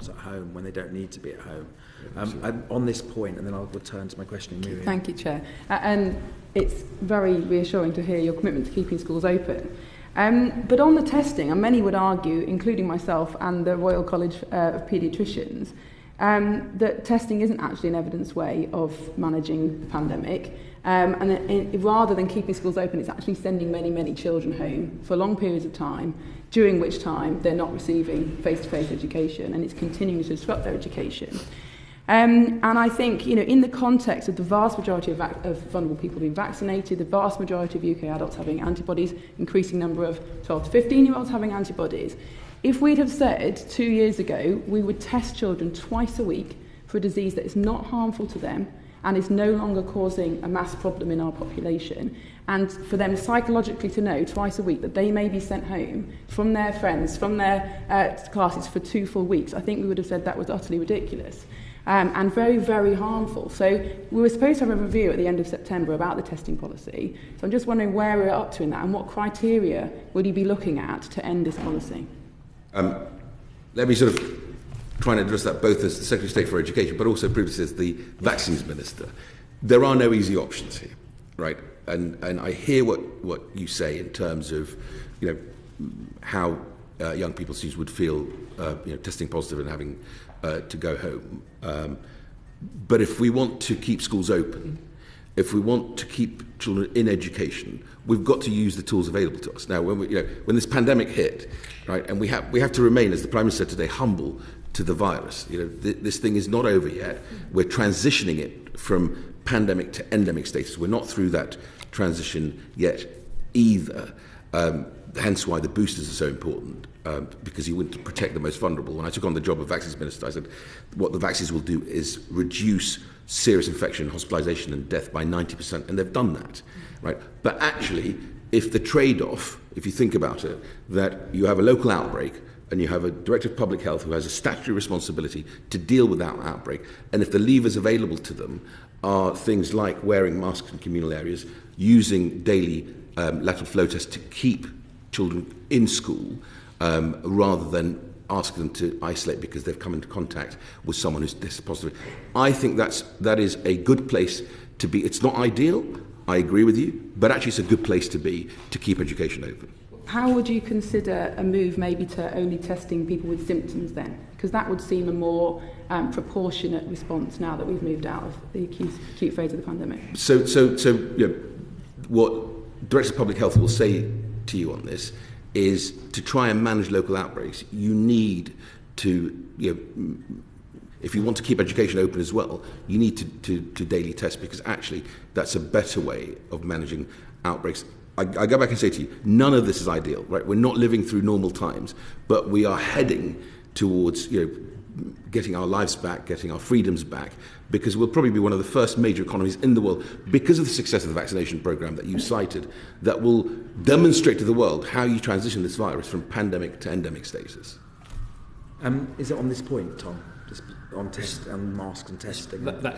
not at home when they don't need to be at home. On this point, and then I'll return to my question. Miriam. Thank you, Chair. And it's very reassuring to hear your commitment to keeping schools open. But on the testing, and many would argue, including myself and the Royal College of Paediatricians, that testing isn't actually an evidence way of managing the pandemic. Rather than keeping schools open, it's actually sending many, many children home for long periods of time, during which time they're not receiving face-to-face education, and it's continuing to disrupt their education. And I think, in the context of the vast majority of vulnerable people being vaccinated, the vast majority of UK adults having antibodies, increasing number of 12 to 15-year-olds having antibodies, if we'd have said 2 years ago we would test children twice a week for a disease that is not harmful to them and is no longer causing a mass problem in our population, and for them psychologically to know twice a week that they may be sent home from their friends, from their classes for 2 full weeks, I think we would have said that was utterly ridiculous. And very, very harmful. So we were supposed to have a review at the end of September about the testing policy. So I'm just wondering where we're up to in that and what criteria would you be looking at to end this policy? Let me sort of try and address that both as the Secretary of State for Education, but also previously as the Vaccines Minister. There are no easy options here, right? And I hear what you say in terms of, how young people students would feel, testing positive and having to go home. But if we want to keep schools open, if we want to keep children in education, we've got to use the tools available to us. Now, when this pandemic hit, right, and we have to remain, as the Prime Minister said today, humble to the virus. This thing is not over yet. We're transitioning it from pandemic to endemic status. We're not through that transition yet either. Hence why the boosters are so important, because you want to protect the most vulnerable. When I took on the job of Vaccines Minister, I said what the vaccines will do is reduce serious infection, hospitalisation and death by 90%, and they've done that, right? But actually, if the trade-off, if you think about it, that you have a local outbreak and you have a Director of Public Health who has a statutory responsibility to deal with that outbreak, and if the levers available to them are things like wearing masks in communal areas, using daily lateral flow tests to keep children in school, rather than ask them to isolate because they've come into contact with someone who's tested positive. I think that is a good place to be. It's not ideal, I agree with you, but actually it's a good place to be to keep education open. How would you consider a move maybe to only testing people with symptoms then? Because that would seem a more proportionate response now that we've moved out of the acute phase of the pandemic. So what Director of Public Health will say to you on this is to try and manage local outbreaks, you need to, if you want to keep education open as well, you need to daily test, because actually that's a better way of managing outbreaks. I go back and say to you, none of this is ideal, right? We're not living through normal times, but we are heading towards, getting our lives back, getting our freedoms back, because we'll probably be one of the first major economies in the world, because of the success of the vaccination program that you cited, that will demonstrate to the world how you transition this virus from pandemic to endemic status. Is it on this point, Tom? Just on masks and testing?